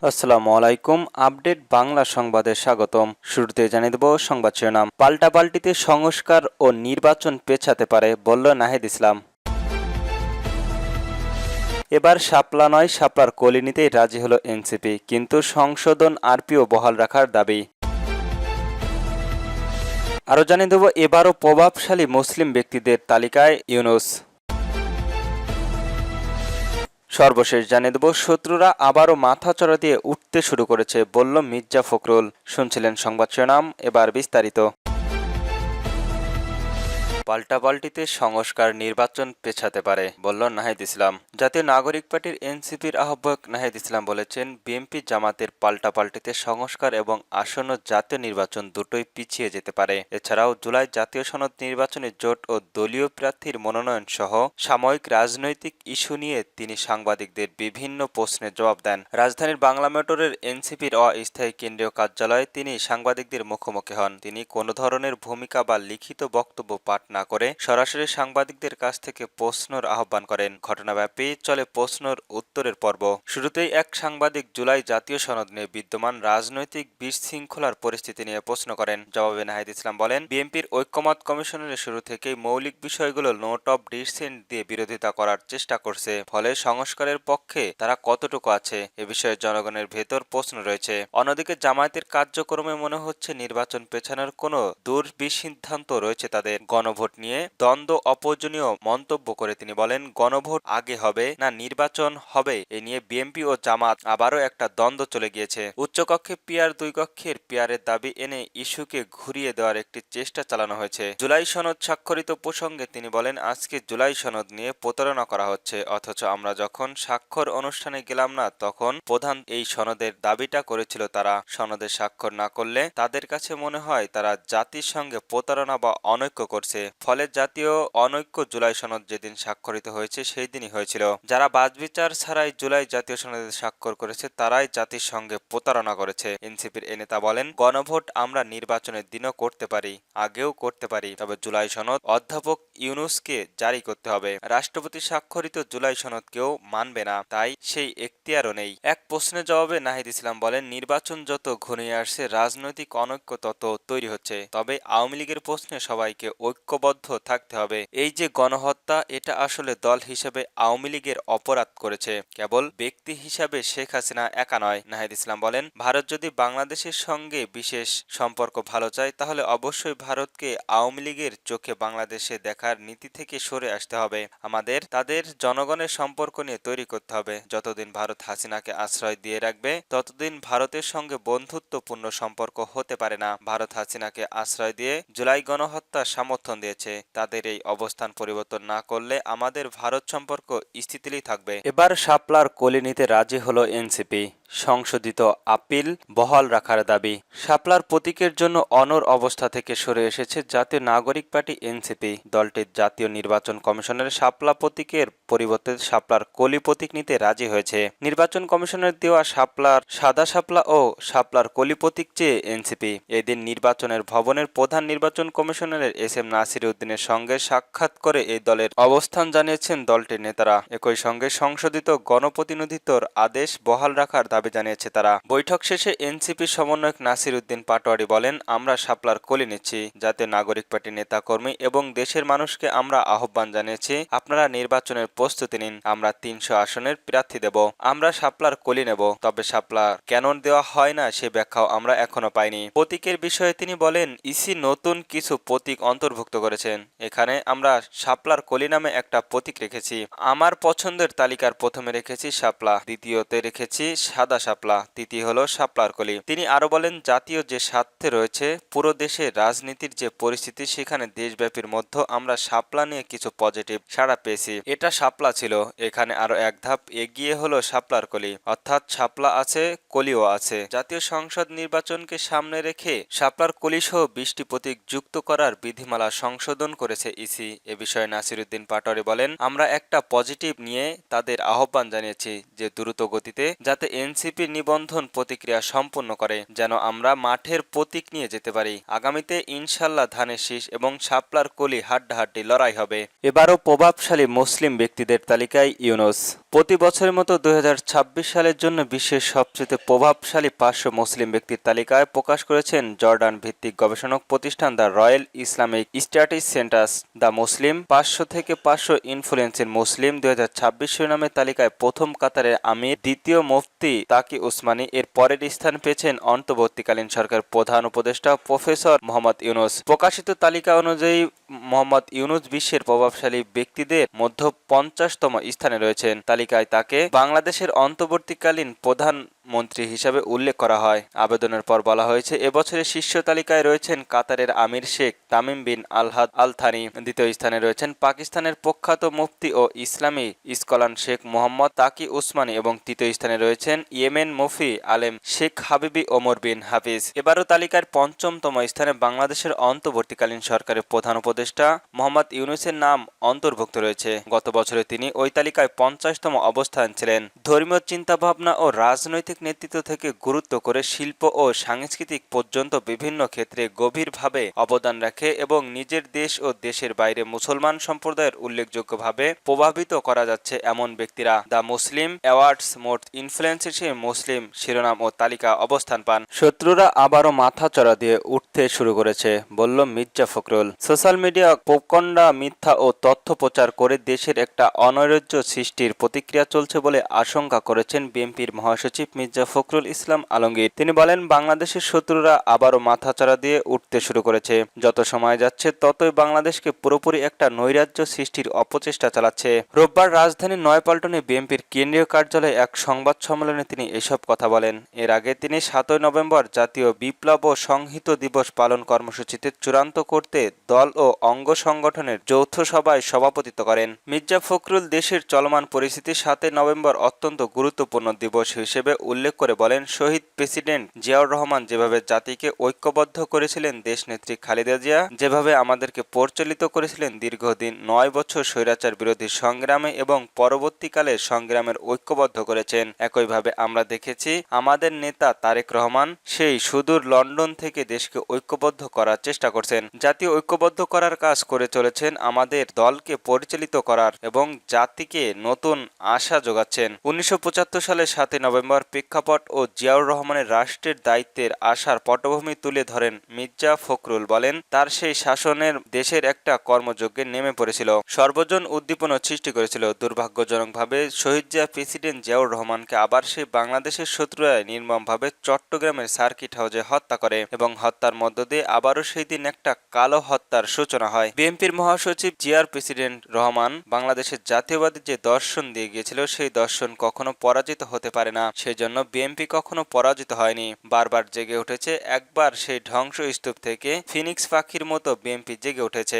আসসালামু আলাইকুম। আপডেট বাংলা সংবাদে স্বাগতম। শুরুতে জানিয়ে দেব সংবাদ শিরোনাম। পাল্টাপাল্টিতে সংস্কার ও নির্বাচন পেছাতে পারে বলল নাহিদ ইসলাম। এবার শাপলা নয়, শাপলার কলি নিতেই রাজি হলো এনসিপি, কিন্তু সংশোধন আরপিও বহাল রাখার দাবি। আরও জানিয়ে দেব এবারও প্রভাবশালী মুসলিম ব্যক্তিদের তালিকায় ইউনূস। সর্বশেষ জানিয়ে দেব শত্রুরা আবারও মাথাচড়া দিয়ে উঠতে শুরু করেছে বলল মির্জা ফখরুল। শুনছিলেন সংবাদ শিরোনাম, এবার বিস্তারিত। পাল্টাপাল্টিতে সংস্কার নির্বাচন পেছাতে পারে বলল নাহিদ ইসলাম। জাতীয় নাগরিক পার্টির এনসিপির আহ্বায়ক নাহিদ ইসলাম বলেছেন, বিএনপি জামাতের পাল্টাপাল্টিতে সংস্কার এবং আসন্ন জাতীয় নির্বাচন দুটোই পিছিয়ে যেতে পারে। এছাড়াও জুলাই জাতীয় সনদ নির্বাচনে জোট ও দলীয় প্রার্থীর মনোনয়ন সহ সাময়িক রাজনৈতিক ইস্যু নিয়ে তিনি সাংবাদিকদের বিভিন্ন প্রশ্নের জবাব দেন। রাজধানীর বাংলা মোটরের এনসিপির অস্থায়ী কেন্দ্রীয় কার্যালয়ে তিনি সাংবাদিকদের মুখোমুখি হন। তিনি কোনো ধরনের ভূমিকা বা লিখিত বক্তব্য পাঠ না করে সরাসরি সাংবাদিকদের কাছ থেকে প্রশ্নের আহ্বান করেন। ঘটনাব্যাপী চলে প্রশ্নের উত্তরের পর্ব। শুরুতেই এক সাংবাদিক জুলাই জাতীয় সনদ নিয়ে বিদ্যমান রাজনৈতিক বিশৃঙ্খলার পরিস্থিতি নিয়ে প্রশ্ন করেন। জবাবে নাহিদ ইসলাম বলেন, বিএনপির ঐক্যমত কমিশনের শুরু থেকেই মৌলিক বিষয়গুলো নোট অব ডিসেন্ট দিয়ে বিরোধিতা করার চেষ্টা করছে। ফলে সংস্কারের পক্ষে তারা কতটুকু আছে এ বিষয়ে জনগণের ভেতর প্রশ্ন রয়েছে। অন্যদিকে জামায়াতের কার্যক্রমে মনে হচ্ছে নির্বাচন পেছানোর কোনো দুর্বিসিদ্ধান্ত রয়েছে তাদের। গণভোট নিয়ে দ্বন্দ্ব অপ্রয়োজনীয় মন্তব্য করে তিনি বলেন, গণভোট আগে হবে না নির্বাচন হবে এ নিয়ে বিএনপি ও জামাত আবারও একটা দ্বন্দ্ব চলে গিয়েছে। উচ্চকক্ষে পিয়ার, দুই কক্ষের পিয়ারের দাবি এনে ইস্যুকে ঘুরিয়ে দেওয়ার একটি চেষ্টা চালানো হয়েছে। জুলাই সনদ স্বাক্ষরিত প্রসঙ্গে তিনি বলেন, আজকে জুলাই সনদ নিয়ে প্রতারণা করা হচ্ছে, অথচ আমরা যখন স্বাক্ষর অনুষ্ঠানে গেলাম না তখন প্রধান এই সনদের দাবিটা করেছিল তারা। সনদে স্বাক্ষর না করলে তাদের কাছে মনে হয় তারা জাতির সঙ্গে প্রতারণা বা অনৈক্য করছে। ফলে জাতীয় অনৈক্য জুলাই সনদ যেদিন স্বাক্ষরিত হয়েছে সেই দিনই হয়েছিল। যারা বাছবিচার ছাড়াই জুলাই জাতীয় সনদে স্বাক্ষর করেছে তারাই জাতির সঙ্গে প্রতারণা করেছে। এনসিপির এ নেতা বলেন, গণভোট আমরা নির্বাচনের দিনও করতে পারি, আগেও করতে পারি, তবে জুলাই সনদ অধ্যাপক ইউনূসকে জারি করতে হবে। রাষ্ট্রপতি স্বাক্ষরিত জুলাই সনদ কেউ মানবে না, তাই সেই এখতিয়ারও নেই। এক প্রশ্নের জবাবে নাহিদ ইসলাম বলেন, নির্বাচন যত ঘনিয়ে আসছে রাজনৈতিক অনৈক্য তত তৈরি হচ্ছে, তবে আওয়ামী লীগের প্রশ্নে সবাইকে ঐক্যবদ্ধ থাকতে হবে। এই যে গণহত্যা, এটা আসলে দল হিসেবে আওয়ামী লীগের অপরাধ করেছে, কেবল ব্যক্তি হিসাবে শেখ হাসিনা একা নয়। নাহিদ ইসলাম বলেন, ভারত যদি বাংলাদেশের সঙ্গে বিশেষ সম্পর্ক ভালো চায় তাহলে অবশ্যই ভারতকে আওয়ামী লীগের চোখে বাংলাদেশে দেখার নীতি থেকে সরে আসতে হবে। আমাদের তাদের জনগণের সম্পর্ক নিয়ে তৈরি করতে হবে। যতদিন ভারত হাসিনাকে আশ্রয় দিয়ে রাখবে ততদিন ভারতের সঙ্গে বন্ধুত্বপূর্ণ সম্পর্ক হতে পারে না। ভারত হাসিনাকে আশ্রয় দিয়ে জুলাই গণহত্যার সমর্থন দিয়েছে, তাদের এই অবস্থান পরিবর্তন না করলে আমাদের ভারত সম্পর্ক স্থিতিশীল থাকবে। এবার শাপলার কলি নিতে রাজি হলো এনসিপি। সংশোধিত আপিল বহাল রাখার দাবি। শাপলার প্রতীকের জন্য অনড় অবস্থা থেকে সরে এসেছে জাতীয় নাগরিক পার্টি এনসিপি। দলটির জাতীয় নির্বাচন কমিশনের শাপলা প্রতীকের পরিবর্তে শাপলার কলি প্রতীক নিতে রাজি হয়েছে। নির্বাচন কমিশনের দেওয়া শাপলার সাদা শাপলা ও শাপলার কলি প্রতীক চেয়ে এনসিপি এদিন নির্বাচনের ভবনের প্রধান নির্বাচন কমিশনারের এস এম নাসির উদ্দিনের সঙ্গে সাক্ষাৎ করে এই দলের অবস্থান জানিয়েছেন দলটির নেতারা। একই সঙ্গে সংশোধিত গণপ্রতিনিধিত্বর আদেশ বহাল রাখার দাবি জানিয়েছে তারা। বৈঠক শেষে এনসিপি সমন্বয়ক নাসির উদ্দিন পাটোয়ারি বলেন, আমরা শাপলার কলি নিচ্ছি। জাতীয় নাগরিক পার্টির নেতাকর্মী এবং দেশের মানুষকে আমরা আহ্বান জানিয়েছি, আপনারা নির্বাচনের প্রস্তুতি নিন। আমরা ৩০০ আসনের প্রার্থী দেব। আমরা শাপলার কলি নেব, তবে শাপলা কেন দেওয়া হয় না সে ব্যাখ্যাও আমরা এখনো পাইনি। প্রতীকের বিষয়ে তিনি বলেন, ইসি নতুন কিছু প্রতীক অন্তর্ভুক্ত করেছেন। এখানে আমরা শাপলার কলি নামে একটা প্রতীক রেখেছি। আমার পছন্দের তালিকার প্রথমে রেখেছি শাপলা, দ্বিতীয়তে রেখেছি সাদা শাপলা, তৃতীয় হলো শাপলার কলি। তিনি আরো বলেন, জাতীয় যে স্বার্থে রয়েছে পুরো দেশে রাজনীতির যে পরিস্থিতি সেখানে দেশব্যাপীর মধ্যে আমরা শাপলা নিয়ে কিছু পজিটিভ সাড়া পেয়েছি। এটা শাপলা ছিল, এখানে আরো এক ধাপ এগিয়ে হলো শাপলার কলি, অর্থাৎ শাপলা আছে কলিও আছে। জাতীয় সংসদ নির্বাচনকে সামনে রেখে শাপলার কলি সহ ২০টি প্রতীক যুক্ত করার বিধিমালা সংশোধন করেছে ইসি। এ বিষয়ে নাসির উদ্দিন পাটোয়ারি বলেন, আমরা একটা পজিটিভ নিয়ে তাদের আহ্বান জানিয়েছি যে দ্রুত গতিতে যাতে এনসিপি এনসিপির নিবন্ধন প্রতিক্রিয়া সম্পূর্ণ করে, যেন আমরা মাঠের প্রতীক নিয়ে যেতে পারি। আগামীতে ইনশাল্লাহ ধানের শীষ এবং শাপলার কলি হাড্ডাহাড্ডি লড়াই হবে। এবারও প্রভাবশালী মুসলিম ব্যক্তিদের তালিকায় ইউনূস। প্রতি বছরের মতো 2026 সালের জন্য বিশ্বের সবচেয়ে প্রভাবশালী 500 মুসলিম ব্যক্তির তালিকায় প্রকাশ করেছেন জর্ডান ভিত্তিক গবেষণা প্রতিষ্ঠান the royal Islamic studies centre. The Muslim 500 থেকে 500 ইনফ্লুয়েন্সিং মুসলিম 2026 শিরোনামের তালিকায় প্রথম কাতারের আমির, দ্বিতীয় মুফতি তাকি উসমানী। এর পরের স্থান পেয়েছেন অন্তর্বর্তীকালীন সরকার প্রধান উপদেষ্টা প্রফেসর মোহাম্মদ ইউনূস। প্রকাশিত তালিকা অনুযায়ী মোহাম্মদ ইউনূস বিশ্বের প্রভাবশালী ব্যক্তিদের মধ্যে 50তম স্থানে রয়েছেন। তালিকায় তাকে বাংলাদেশের অন্তর্বর্তীকালীন প্রধানমন্ত্রী হিসাবে উল্লেখ করা হয়। আবেদনের পর বলা হয়েছে, এবছরের শীর্ষ তালিকায় রয়েছেন কাতারের আমির শেখ তামিম বিন আলহাদ আল থানি। দ্বিতীয় স্থানে রয়েছেন পাকিস্তানের প্রখ্যাত মুফতি ও ইসলামী স্কলার শেখ মোহাম্মদ তাকি উসমানী এবং তৃতীয় স্থানে রয়েছেন ইয়েমেন মুফতি আলেম শেখ হাবিবি ওমর বিন হাফিজ। এবারও তালিকার 5মতম স্থানে বাংলাদেশের অন্তর্বর্তীকালীন সরকারের প্রধান উপদেষ্টা মোহাম্মদ ইউনূসের নাম অন্তর্ভুক্ত রয়েছে। গত বছরে তিনি ওই তালিকায় 50তম অবস্থান ছিলেন। ধর্মীয় চিন্তাভাবনা ও রাজনৈতিক নেতৃত্ব থেকে গুরুত্ব করে শিল্প ও সাংস্কৃতিক পর্যন্ত বিভিন্ন ক্ষেত্রে গভীরভাবে অবদান রাখে এবং নিজের দেশ ও দেশের বাইরে মুসলমান সম্প্রদায়ের উল্লেখযোগ্যভাবে প্রভাবিত করা যাচ্ছে এমন ব্যক্তিরা দ্য মুসলিম অ্যাওয়ার্ডস মোট ইনফ্লুয়েন্সিং মুসলিম শিরোনাম ও তালিকা অবস্থান পান। শত্রুরা আবারও মাথাচড়া দিয়ে উঠতে শুরু করেছে, বলল মির্জা ফখরুল। সোশ্যাল মিডিয়া প্রকন্ডা মিথ্যা ও তথ্য প্রচার করে দেশের একটা অনৈরাজ্য সৃষ্টির প্রতিক্রিয়া চলছে বলে আশঙ্কা করেছেন বিএনপির মহাসচিব মির্জা ফখরুল ইসলাম আলমগীর। তিনি বলেন, বাংলাদেশের শত্রুরা আবারও মাথাচাড়া দিয়ে উঠতে শুরু করেছে। যত সময় যাচ্ছে ততই বাংলাদেশকে পুরোপুরি একটা নৈরাজ্য সৃষ্টির অপচেষ্টা চালাচ্ছে। রোববার রাজধানীর নয়াপল্টনে বিএনপির কেন্দ্রীয় কার্যালয়ে এক সংবাদ সম্মেলনে তিনি এসব কথা বলেন। এর আগে তিনি 7 নভেম্বর জাতীয় বিপ্লব ও সংহতি দিবস পালন কর্মসূচিতে চূড়ান্ত করতে দল ও অঙ্গ সংগঠনের যৌথ সভায় সভাপতিত্ব করেন। মির্জা ফখরুল দেশের চলমান পরিস্থিতি 7 নভেম্বর অত্যন্ত গুরুত্বপূর্ণ দিবস হিসেবে উল্লেখ করে বলেন, শহীদ প্রেসিডেন্ট জিয়াউর রহমান যেভাবে জাতিকে ঐক্যবদ্ধ করেছিলেন, দেশনেত্রী খালেদা জিয়া যেভাবে আমাদেরকে পরিচালিত করেছিলেন দীর্ঘদিন 9 বছর স্বৈরাচার বিরোধী সংগ্রামে এবং পরবর্তীকালে সংগ্রামের ঐক্যবদ্ধ করেছেন, একইভাবে আমরা দেখেছি আমাদের নেতা তারেক রহমান সেই সুদূর লন্ডন থেকে দেশকে ঐক্যবদ্ধ করার চেষ্টা করছেন, জাতীয় ঐক্যবদ্ধ করার কাজ করে চলেছেন, আমাদের দলকে পরিচালিত করার এবং জাতিকে নতুন আশা যোগাচ্ছেন। 1975 সালের 7 নভেম্বর প্রেক্ষাপট ও জিয়াউর রহমানের রাষ্ট্রের দায়িত্বের আশার পটভূমি তুলে ধরেন মির্জা ফখরুল। বলেন, তার সেই শাসনের দেশের একটা কর্মযজ্ঞে নেমে পড়েছিল, সর্বজন উদ্দীপনা সৃষ্টি করেছিল। দুর্ভাগ্যজনকভাবে শহীদ জিয়া প্রেসিডেন্ট জিয়াউর রহমানকে আবার সেই বাংলাদেশের শত্রুরা নির্মমভাবে চট্টগ্রামের সার্কিট হাউসে হত্যা করে এবং হত্যার মধ্য দিয়ে আবারও সেই দিন একটা কালো হত্যার সূচনা হয়। বিএনপির মহাসচিব জিয়ার প্রেসিডেন্ট রহমান বাংলাদেশের জাতীয়বাদী যে দর্শন দিয়ে গিয়েছিল, সেই দর্শন কখনো পরাজিত হতে পারে না। সেই জন্য বিএনপি কখনো পরাজিত হয়নি, বারবার জেগে উঠেছে। একবার সেই ধ্বংস স্তূপ থেকে ফিনিক্স পাখির মতো বিএনপি জেগে উঠেছে।